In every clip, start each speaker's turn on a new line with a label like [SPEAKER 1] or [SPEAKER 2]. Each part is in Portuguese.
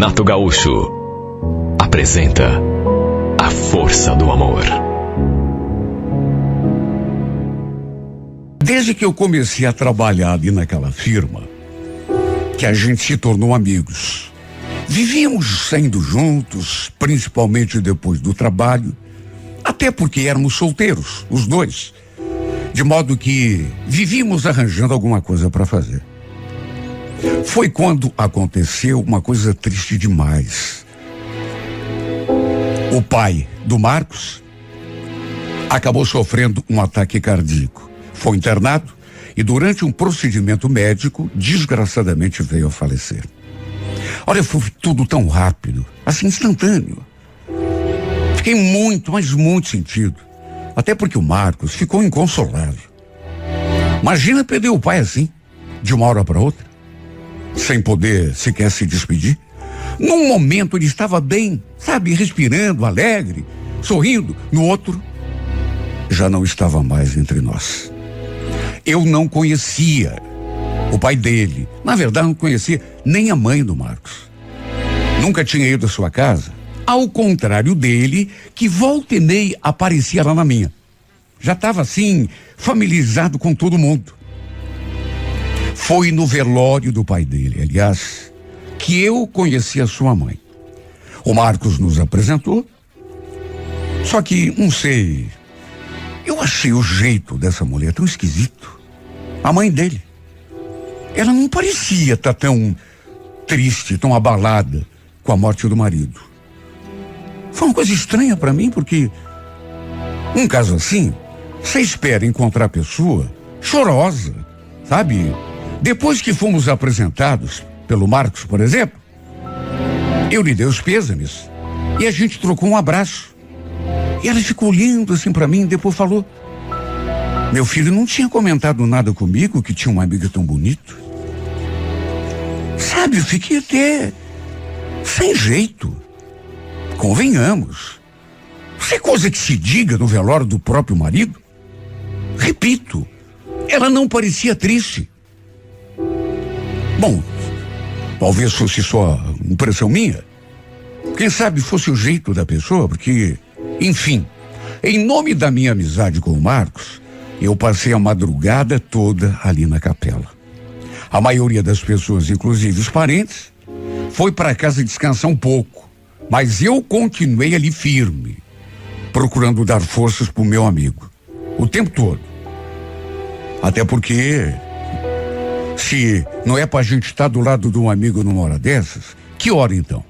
[SPEAKER 1] Renato Gaúcho apresenta A Força do Amor.
[SPEAKER 2] Desde que eu comecei a trabalhar ali naquela firma, que a gente se tornou amigos. Vivíamos saindo juntos, principalmente depois do trabalho, até porque éramos solteiros, os dois. De modo que vivíamos arranjando alguma coisa para fazer. Foi quando aconteceu uma coisa triste demais. O pai do Marcos acabou sofrendo um ataque cardíaco. Foi internado e durante um procedimento médico, desgraçadamente veio a falecer. Olha, foi tudo tão rápido, assim instantâneo. Fiquei muito, mas muito sentido. Até porque o Marcos ficou inconsolável. Imagina perder o pai assim, de uma hora para outra, sem poder sequer se despedir. Num momento ele estava bem, sabe, respirando, alegre, sorrindo. No outro, já não estava mais entre nós. Eu não conhecia o pai dele. Na verdade, não conhecia nem a mãe do Marcos. Nunca tinha ido à sua casa. Ao contrário dele, que volta e meia aparecia lá na minha. Já estava assim, familiarizado com todo mundo. Foi no velório do pai dele, aliás, que eu conheci a sua mãe. O Marcos nos apresentou. Só que, não sei, eu achei o jeito dessa mulher tão esquisito. A mãe dele. Ela não parecia estar tão triste, tão abalada com a morte do marido. Foi uma coisa estranha para mim, porque num caso assim, você espera encontrar a pessoa chorosa, sabe? Depois que fomos apresentados pelo Marcos, por exemplo, eu lhe dei os pêsames e a gente trocou um abraço. E ela ficou olhando assim para mim e depois falou: meu filho não tinha comentado nada comigo que tinha um amigo tão bonito. Sabe, eu fiquei até sem jeito. Convenhamos. Isso é coisa que se diga no velório do próprio marido? Repito, ela não parecia triste. Bom, talvez fosse só impressão minha. Quem sabe fosse o jeito da pessoa, porque, enfim, em nome da minha amizade com o Marcos, eu passei a madrugada toda ali na capela. A maioria das pessoas, inclusive os parentes, foi para casa descansar um pouco, mas eu continuei ali firme, procurando dar forças pro meu amigo, o tempo todo. Até porque, se não é pra gente estar do lado de um amigo numa hora dessas, que hora então?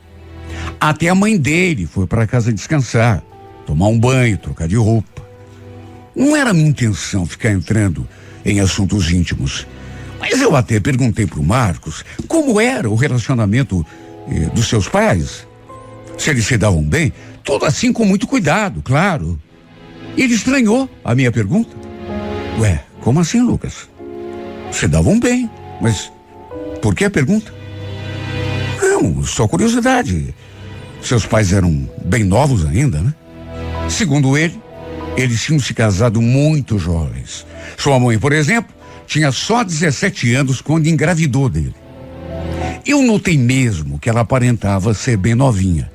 [SPEAKER 2] Até a mãe dele foi para casa descansar, tomar um banho, trocar de roupa. Não era minha intenção ficar entrando em assuntos íntimos, mas eu até perguntei pro Marcos como era o relacionamento dos seus pais, se eles se davam bem, tudo assim com muito cuidado, claro. Ele estranhou a minha pergunta. Ué, como assim, Lucas? Se davam bem, mas por que a pergunta? Não, só curiosidade. Seus pais eram bem novos ainda, né? Segundo ele, eles tinham se casado muito jovens. Sua mãe, por exemplo, tinha só 17 anos quando engravidou dele. Eu notei mesmo que ela aparentava ser bem novinha.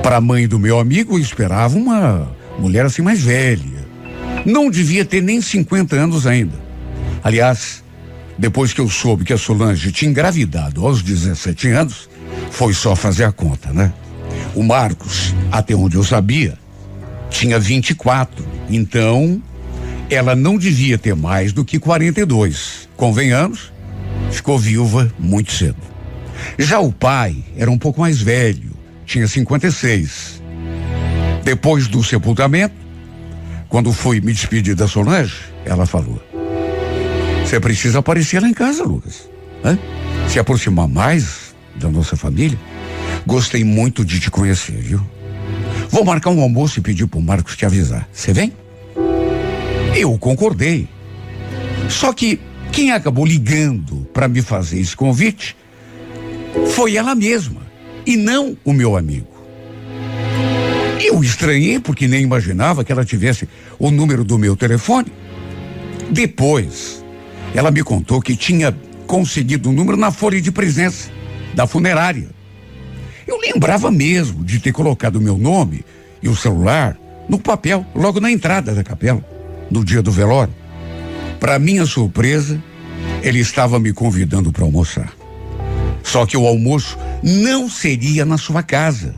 [SPEAKER 2] Para a mãe do meu amigo, eu esperava uma mulher assim mais velha. Não devia ter nem 50 anos ainda. Aliás, depois que eu soube que a Solange tinha engravidado aos 17 anos, foi só fazer a conta, né? O Marcos, até onde eu sabia, tinha 24. Então, ela não devia ter mais do que 42. Convenhamos, ficou viúva muito cedo. Já o pai era um pouco mais velho, tinha 56. Depois do sepultamento, quando fui me despedir da Solange, ela falou: você precisa aparecer lá em casa, Lucas. Se aproximar mais da nossa família. Gostei muito de te conhecer, viu? Vou marcar um almoço e pedir pro Marcos te avisar. Você vem? Eu concordei. Só que quem acabou ligando para me fazer esse convite foi ela mesma e não o meu amigo. Eu estranhei porque nem imaginava que ela tivesse o número do meu telefone. Depois, ela me contou que tinha conseguido o número na folha de presença da funerária Eu lembrava mesmo de ter colocado o meu nome e o celular no papel, logo na entrada da capela, no dia do velório. Para minha surpresa, ele estava me convidando para almoçar. Só que o almoço não seria na sua casa,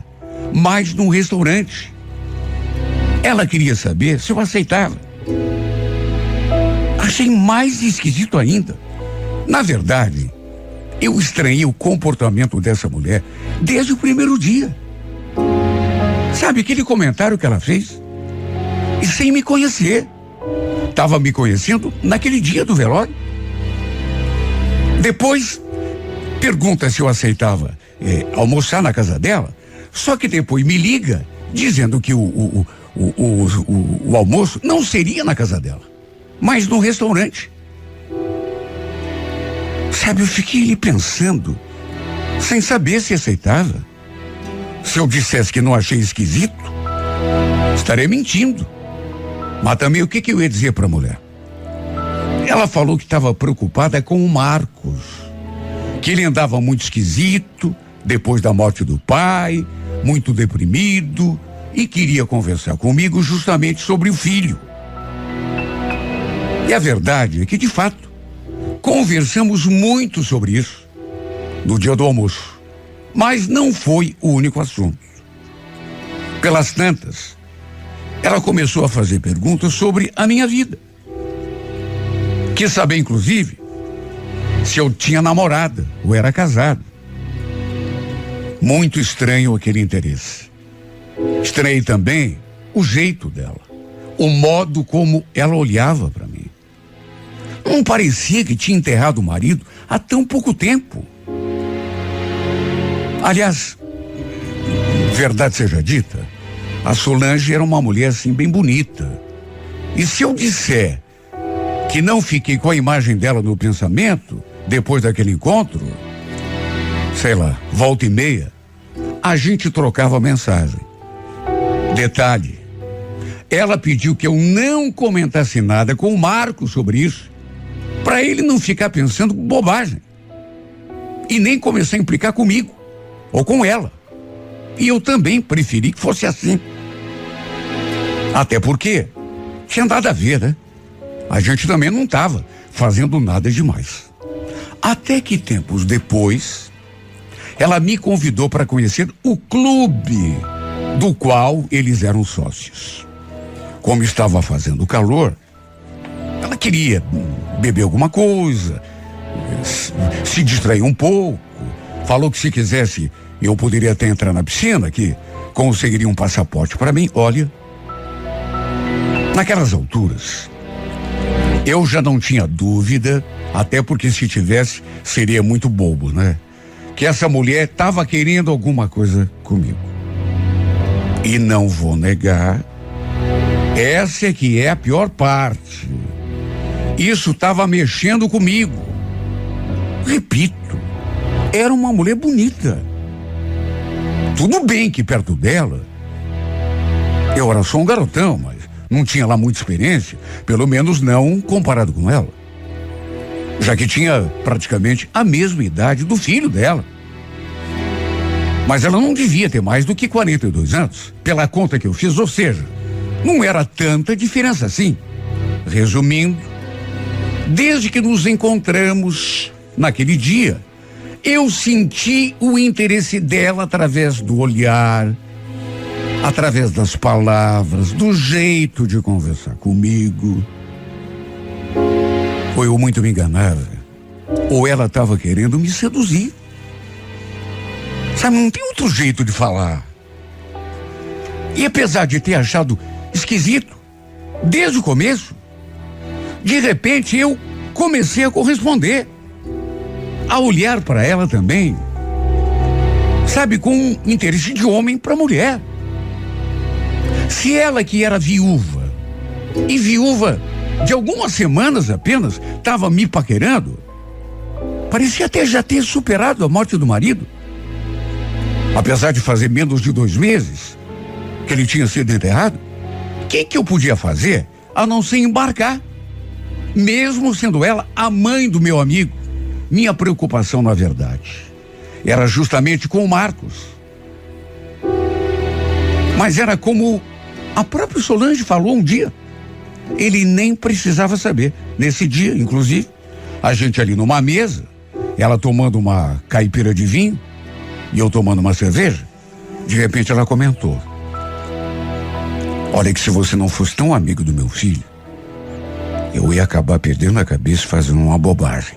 [SPEAKER 2] mas num restaurante. Ela queria saber se eu aceitava. Achei mais esquisito ainda. Na verdade, eu estranhei o comportamento dessa mulher desde o primeiro dia. Sabe aquele comentário que ela fez? E sem me conhecer. Estava me conhecendo naquele dia do velório. Depois, pergunta se eu aceitava almoçar na casa dela. Só que depois me liga dizendo que o almoço não seria na casa dela, mas no restaurante. Sabe, eu fiquei ali pensando, sem saber se aceitava. Se eu dissesse que não achei esquisito, estarei mentindo. Mas também o que eu ia dizer para a mulher? Ela falou que estava preocupada com o Marcos, que ele andava muito esquisito depois da morte do pai, muito deprimido, e queria conversar comigo justamente sobre o filho. E a verdade é que, de fato, conversamos muito sobre isso no dia do almoço, mas não foi o único assunto. Pelas tantas, ela começou a fazer perguntas sobre a minha vida. Quis saber, inclusive, se eu tinha namorada ou era casado. Muito estranho aquele interesse. Estranhei também o jeito dela, o modo como ela olhava para mim. Não parecia que tinha enterrado o marido há tão pouco tempo. Aliás, verdade seja dita, a Solange era uma mulher assim bem bonita. E se eu disser que não fiquei com a imagem dela no pensamento depois daquele encontro, sei lá, volta e meia, a gente trocava mensagem. Detalhe, ela pediu que eu não comentasse nada com o Marco sobre isso, para ele não ficar pensando bobagem e nem começar a implicar comigo ou com ela. E eu também preferi que fosse assim. Até porque tinha nada a ver, né? A gente também não estava fazendo nada demais. Até que tempos depois, ela me convidou para conhecer o clube do qual eles eram sócios. Como estava fazendo calor, ela queria beber alguma coisa, se distrair um pouco. Falou que se quisesse eu poderia até entrar na piscina, que conseguiria um passaporte para mim. Olha, naquelas alturas, eu já não tinha dúvida, até porque se tivesse, seria muito bobo, né? Que essa mulher estava querendo alguma coisa comigo. E não vou negar, essa é que é a pior parte. Isso estava mexendo comigo. Repito, era uma mulher bonita. Tudo bem que perto dela, eu era só um garotão, mas não tinha lá muita experiência, pelo menos não comparado com ela. Já que tinha praticamente a mesma idade do filho dela. Mas ela não devia ter mais do que 42 anos, pela conta que eu fiz, ou seja, não era tanta diferença assim. Resumindo, desde que nos encontramos naquele dia, eu senti o interesse dela através do olhar, através das palavras, do jeito de conversar comigo. Ou eu muito me enganava, ou ela estava querendo me seduzir. Sabe, não tem outro jeito de falar. E apesar de ter achado esquisito, desde o começo, de repente eu comecei a corresponder, a olhar para ela também, sabe, com um interesse de homem para mulher. Se ela, que era viúva, e viúva de algumas semanas apenas, estava me paquerando, parecia até já ter superado a morte do marido. Apesar de fazer menos de 2 meses que ele tinha sido enterrado, o que eu podia fazer a não ser embarcar? Mesmo sendo ela a mãe do meu amigo, minha preocupação, na verdade, era justamente com o Marcos. Mas era como a própria Solange falou um dia. Ele nem precisava saber. Nesse dia, inclusive, a gente ali numa mesa, ela tomando uma caipira de vinho e eu tomando uma cerveja, de repente ela comentou: olha, que se você não fosse tão amigo do meu filho, eu ia acabar perdendo a cabeça fazendo uma bobagem.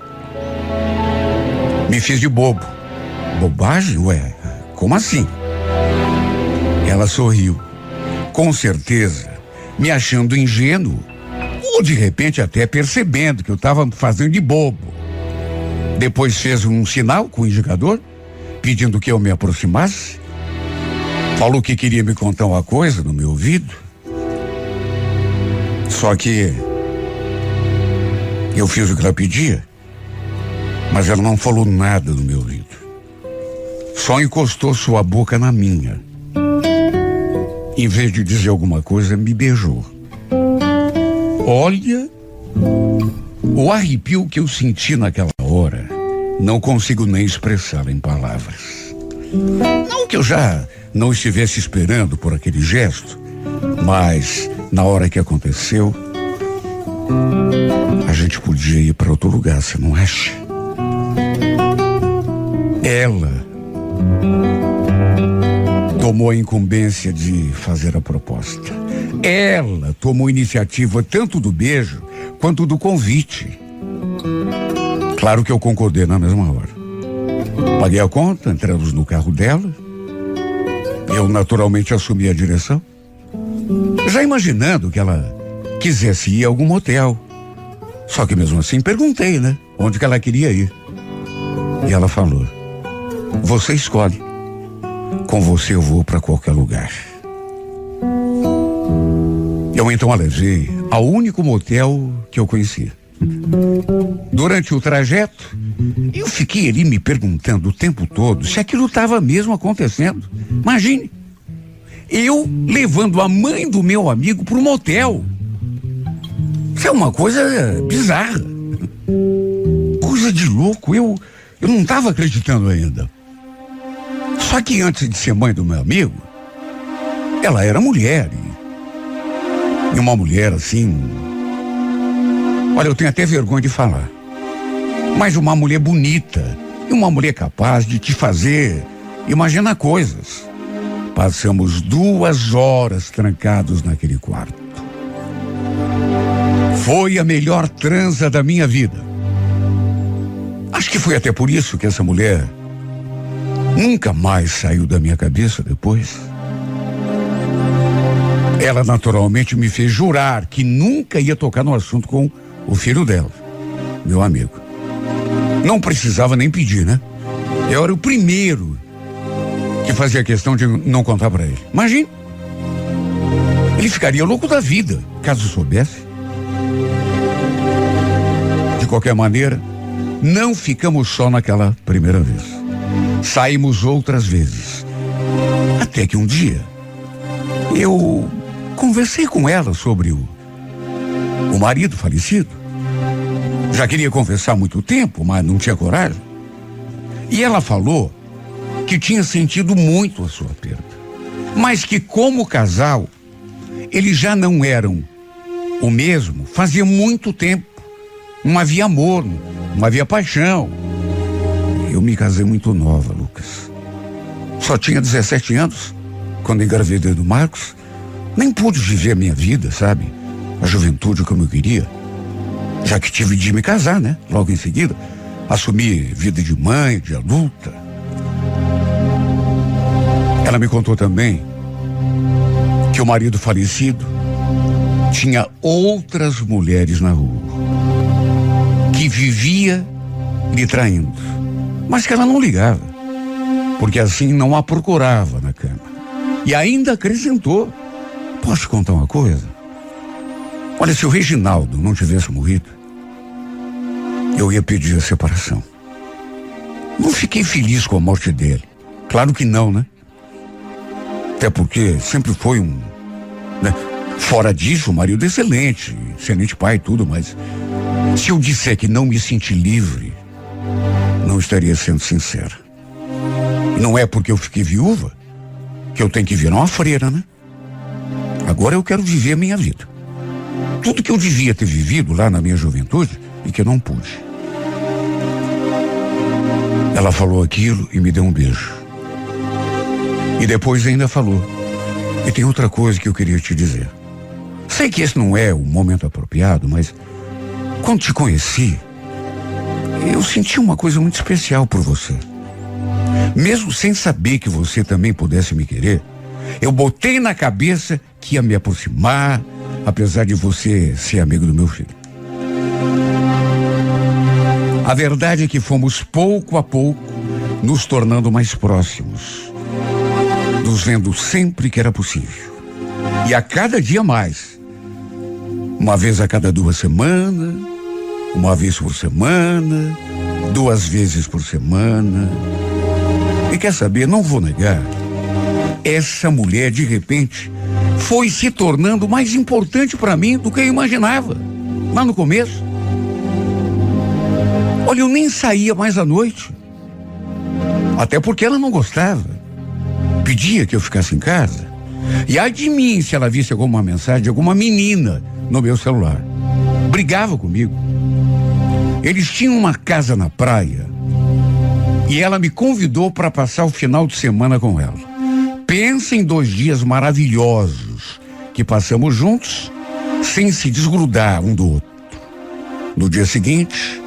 [SPEAKER 2] Me fiz de bobo. Bobagem? Ué, como assim? Ela sorriu, com certeza, me achando ingênuo, ou de repente até percebendo que eu estava fazendo de bobo. Depois fez um sinal com o indicador, pedindo que eu me aproximasse. Falou que queria me contar uma coisa no meu ouvido. Só que eu fiz o que ela pedia, mas ela não falou nada no meu ouvido. Só encostou sua boca na minha. Em vez de dizer alguma coisa, me beijou. Olha, o arrepio que eu senti naquela hora, não consigo nem expressar em palavras. Não que eu já não estivesse esperando por aquele gesto, mas na hora que aconteceu, a gente podia ir para outro lugar, você não acha? Ela tomou a incumbência de fazer a proposta. Ela tomou iniciativa tanto do beijo quanto do convite. Claro que eu concordei na mesma hora. Paguei a conta, entramos no carro dela. Eu naturalmente assumi a direção, já imaginando que ela quisesse ir a algum motel. Só que mesmo assim perguntei, né? Onde que ela queria ir. E ela falou: você escolhe. Com você eu vou para qualquer lugar. Eu então a levei ao único motel que eu conhecia. Durante o trajeto, eu fiquei ali me perguntando o tempo todo se aquilo estava mesmo acontecendo. Imagine, eu levando a mãe do meu amigo para o motel. Isso é uma coisa bizarra. Coisa de louco. Eu não estava acreditando ainda. Só que antes de ser mãe do meu amigo, ela era mulher. E uma mulher assim... Olha, eu tenho até vergonha de falar. Mas uma mulher bonita. E uma mulher capaz de te fazer imaginar coisas. Passamos 2 horas trancados naquele quarto. Foi a melhor transa da minha vida. Acho que foi até por isso que essa mulher nunca mais saiu da minha cabeça depois. Ela naturalmente me fez jurar que nunca ia tocar no assunto com o filho dela, meu amigo. Não precisava nem pedir, né? Eu era o primeiro que fazia questão de não contar para ele. Imagina. Ele ficaria louco da vida, caso soubesse. De qualquer maneira, não ficamos só naquela primeira vez. Saímos outras vezes. Até que um dia, eu conversei com ela sobre o marido falecido. Já queria conversar há muito tempo, mas não tinha coragem. E ela falou que tinha sentido muito a sua perda, mas que como casal, eles já não eram o mesmo fazia muito tempo. Não havia amor, não havia paixão. Eu me casei muito nova, Lucas. Só tinha 17 anos quando engravidei do Marcos. Nem pude viver a minha vida, sabe? A juventude como eu queria. Já que tive de me casar, né? Logo em seguida, assumi vida de mãe, de adulta. Ela me contou também que o marido falecido tinha outras mulheres na rua, que vivia lhe traindo, mas que ela não ligava, porque assim não a procurava na cama. E ainda acrescentou: posso te contar uma coisa? Olha, se o Reginaldo não tivesse morrido, eu ia pedir a separação. Não fiquei feliz com a morte dele. Claro que não, né? Até porque sempre foi né? Fora disso, um marido excelente pai e tudo, mas se eu disser que não me senti livre, não estaria sendo sincera. Não é porque eu fiquei viúva que eu tenho que virar uma freira, né? Agora eu quero viver a minha vida. Tudo que eu devia ter vivido lá na minha juventude e que eu não pude. Ela falou aquilo e me deu um beijo. E depois ainda falou: e tem outra coisa que eu queria te dizer. Sei que esse não é o momento apropriado, mas quando te conheci, eu senti uma coisa muito especial por você. Mesmo sem saber que você também pudesse me querer, eu botei na cabeça que ia me aproximar, apesar de você ser amigo do meu filho. A verdade é que fomos pouco a pouco nos tornando mais próximos, nos vendo sempre que era possível. E a cada dia mais. Uma vez a cada 2 semanas, uma vez por semana, 2 vezes por semana. E quer saber, não vou negar, essa mulher de repente foi se tornando mais importante para mim do que eu imaginava, lá no começo. Olha, eu nem saía mais à noite, até porque ela não gostava, pedia que eu ficasse em casa. E ai de mim se ela visse alguma mensagem de alguma menina no meu celular. Brigava comigo. Eles tinham uma casa na praia e ela me convidou para passar o final de semana com ela. Pensa em 2 dias maravilhosos que passamos juntos, sem se desgrudar um do outro. No dia seguinte,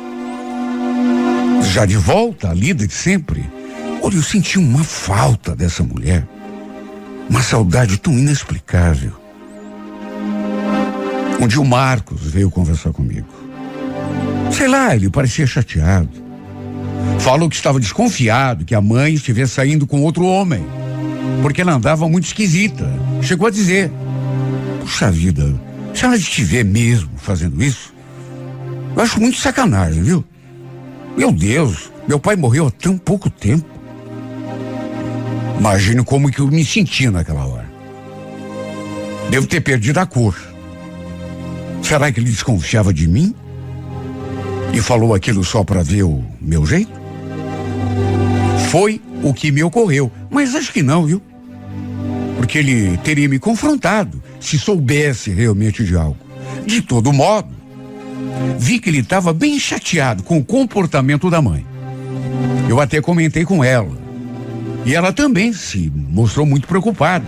[SPEAKER 2] já de volta à lida de sempre, olha, eu senti uma falta dessa mulher, uma saudade tão inexplicável. Um dia o Marcos veio conversar comigo. Sei lá, ele parecia chateado. Falou que estava desconfiado que a mãe estivesse saindo com outro homem, porque ela andava muito esquisita. Chegou a dizer: puxa vida, se ela estiver mesmo fazendo isso, eu acho muito sacanagem, viu? Meu Deus, meu pai morreu há tão pouco tempo. Imagino como que eu me senti naquela hora. Devo ter perdido a cor. Será que ele desconfiava de mim? E falou aquilo só para ver o meu jeito? Foi o que me ocorreu, mas acho que não, viu? Porque ele teria me confrontado se soubesse realmente de algo. De todo modo, vi que ele estava bem chateado com o comportamento da mãe. Eu até comentei com ela. E ela também se mostrou muito preocupada.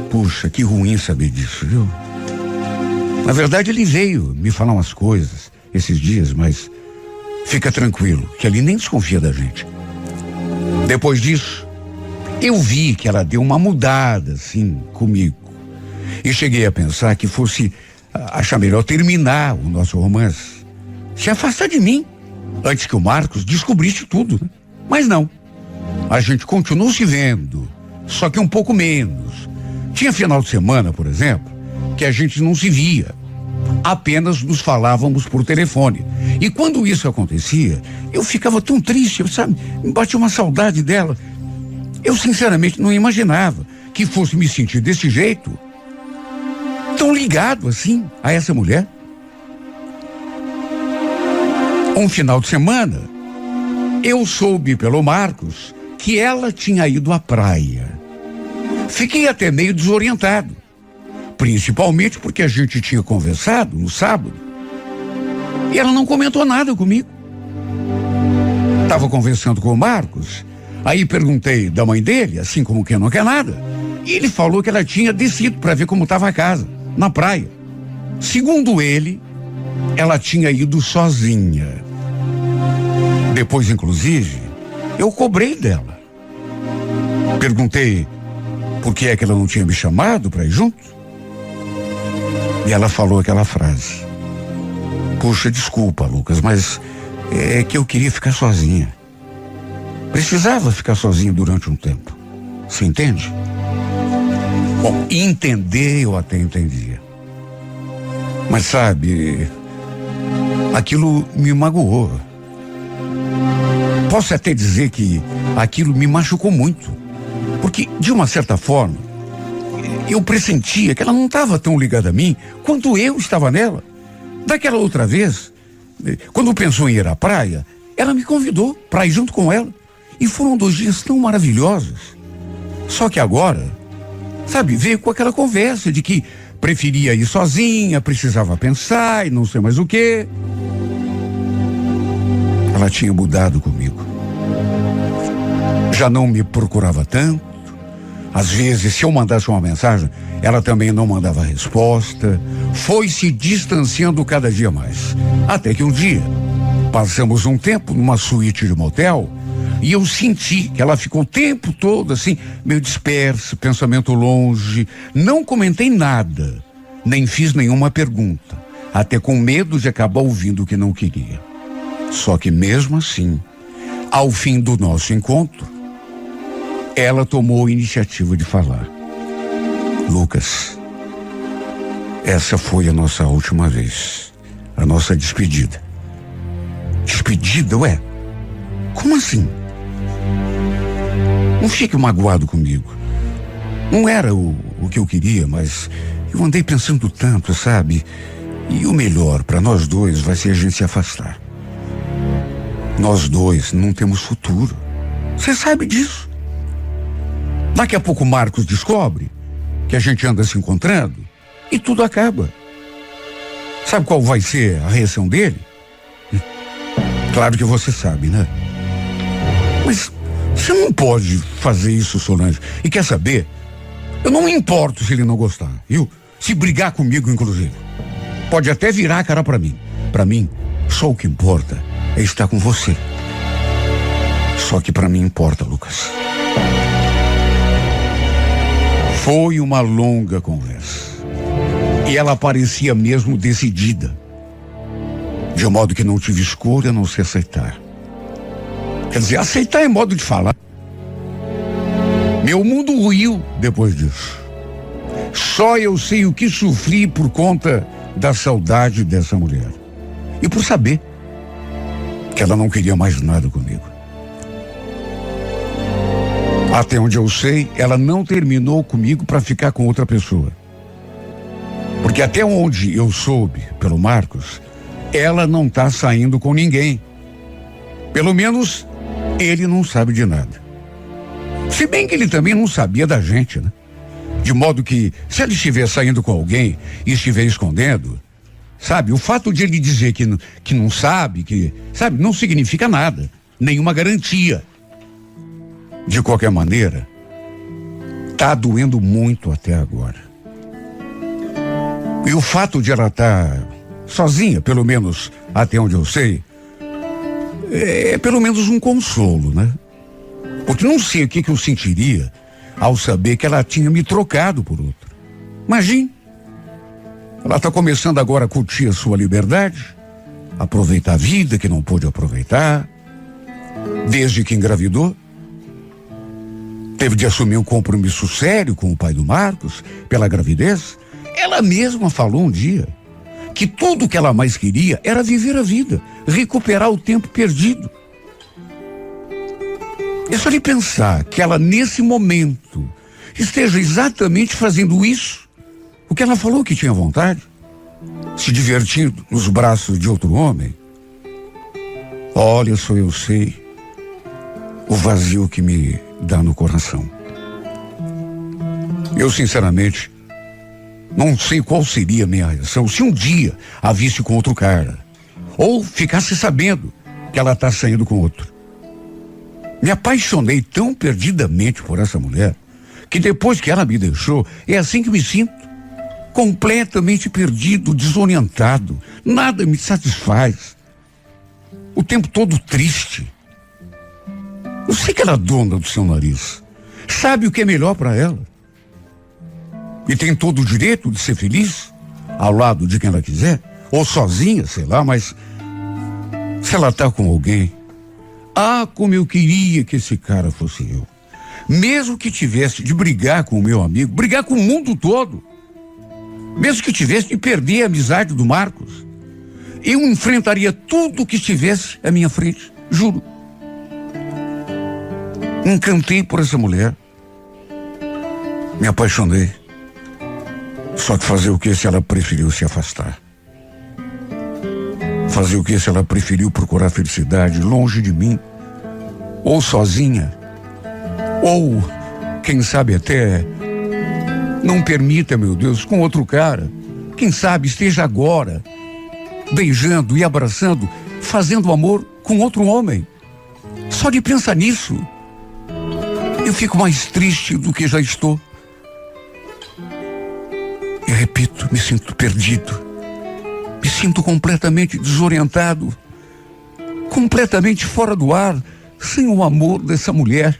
[SPEAKER 2] Puxa, que ruim saber disso, viu? Na verdade, ele veio me falar umas coisas esses dias, mas fica tranquilo, que ele nem desconfia da gente. Depois disso, eu vi que ela deu uma mudada, assim, comigo. E cheguei a pensar que fosse achar melhor terminar o nosso romance, se afastar de mim, antes que o Marcos descobrisse tudo, né? Mas não. A gente continuou se vendo, só que um pouco menos. Tinha final de semana, por exemplo, que a gente não se via. Apenas nos falávamos por telefone. E quando isso acontecia, eu ficava tão triste, sabe? Me batia uma saudade dela. Eu sinceramente não imaginava que fosse me sentir desse jeito, tão ligado assim a essa mulher. Um final de semana, eu soube pelo Marcos que ela tinha ido à praia. Fiquei até meio desorientado, principalmente porque a gente tinha conversado no sábado e ela não comentou nada comigo. Estava conversando com o Marcos, aí perguntei da mãe dele, assim como quem não quer nada, e ele falou que ela tinha descido para ver como estava a casa, na praia. Segundo ele, ela tinha ido sozinha. Depois, inclusive, eu cobrei dela. Perguntei por que é que ela não tinha me chamado para ir junto. E ela falou aquela frase: puxa, desculpa, Lucas, mas é que eu queria ficar sozinha. Precisava ficar sozinha durante um tempo. Você entende? Bom, entender eu até entendia. Mas sabe, aquilo me magoou. Posso até dizer que aquilo me machucou muito. Porque, de uma certa forma, eu pressentia que ela não estava tão ligada a mim quanto eu estava nela. Daquela outra vez, quando pensou em ir à praia, ela me convidou para ir junto com ela. E foram 2 dias tão maravilhosos. Só que agora, sabe, veio com aquela conversa de que preferia ir sozinha, precisava pensar e não sei mais o quê. Ela tinha mudado comigo. Já não me procurava tanto. Às vezes, se eu mandasse uma mensagem, ela também não mandava resposta. Foi se distanciando cada dia mais. Até que um dia, passamos um tempo numa suíte de motel e eu senti que ela ficou o tempo todo assim, meio dispersa, pensamento longe. Não comentei nada, nem fiz nenhuma pergunta, até com medo de acabar ouvindo o que não queria. Só que mesmo assim, ao fim do nosso encontro, ela tomou a iniciativa de falar. Lucas, essa foi a nossa última vez, a nossa despedida. Despedida, ué? Como assim? Não fique magoado comigo. Não era o que eu queria, mas eu andei pensando tanto, sabe? E o melhor para nós dois vai ser a gente se afastar. Nós dois não temos futuro. Você sabe disso. Daqui a pouco o Marcos descobre que a gente anda se encontrando e tudo acaba. Sabe qual vai ser a reação dele? Claro que você sabe, né? Mas você não pode fazer isso, Solange. E quer saber? Eu não me importo se ele não gostar, viu? Se brigar comigo, inclusive. Pode até virar a cara pra mim. Pra mim, só o que importa é estar com você. Só que pra mim importa, Lucas. Foi uma longa conversa. E ela parecia mesmo decidida. De modo que não tive escolha a não se aceitar. Quer dizer, aceitar é modo de falar. Meu mundo ruiu depois disso. Só eu sei o que sofri por conta da saudade dessa mulher. E por saber que ela não queria mais nada comigo. Até onde eu sei, ela não terminou comigo para ficar com outra pessoa. Porque até onde eu soube, pelo Marcos, ela não tá saindo com ninguém. Pelo menos, ele não sabe de nada. Se bem que ele também não sabia da gente, né? De modo que, se ele estiver saindo com alguém e estiver escondendo, sabe, o fato de ele dizer que não sabe, sabe, não significa nada. Nenhuma garantia. De qualquer maneira, tá doendo muito até agora. E o fato de ela estar sozinha, pelo menos até onde eu sei, é pelo menos um consolo, né? Porque não sei o que eu sentiria ao saber que ela tinha me trocado por outra. Imagine. Ela está começando agora a curtir a sua liberdade, aproveitar a vida que não pôde aproveitar, desde que engravidou. Teve de assumir um compromisso sério com o pai do Marcos, pela gravidez. Ela mesma falou um dia que tudo que ela mais queria era viver a vida, recuperar o tempo perdido. É só de pensar que ela, nesse momento, esteja exatamente fazendo isso, o que ela falou que tinha vontade, se divertindo nos braços de outro homem. Olha, só eu sei o vazio que me dá no coração. Eu, sinceramente, não sei qual seria a minha reação se um dia a visse com outro cara, ou ficasse sabendo que ela está saindo com outro. Me apaixonei tão perdidamente por essa mulher, que depois que ela me deixou, é assim que me sinto. Completamente perdido, desorientado. Nada me satisfaz. O tempo todo triste. Eu sei que ela é dona do seu nariz. Sabe o que é melhor para ela. E tem todo o direito de ser feliz, ao lado de quem ela quiser, ou sozinha, sei lá, mas se ela tá com alguém, como eu queria que esse cara fosse eu. Mesmo que tivesse de brigar com o meu amigo, brigar com o mundo todo, mesmo que tivesse de perder a amizade do Marcos, eu enfrentaria tudo que estivesse à minha frente, juro. Encantei por essa mulher, me apaixonei. Só que fazer o que se ela preferiu se afastar? Fazer o que se ela preferiu procurar felicidade longe de mim? Ou sozinha? Ou Quem sabe até não permita, meu Deus, com outro cara. Quem sabe esteja agora beijando e abraçando, fazendo amor com outro homem. Só de pensar nisso, eu fico mais triste do que já estou. E repito, me sinto perdido. Me sinto completamente desorientado. Completamente fora do ar, sem o amor dessa mulher.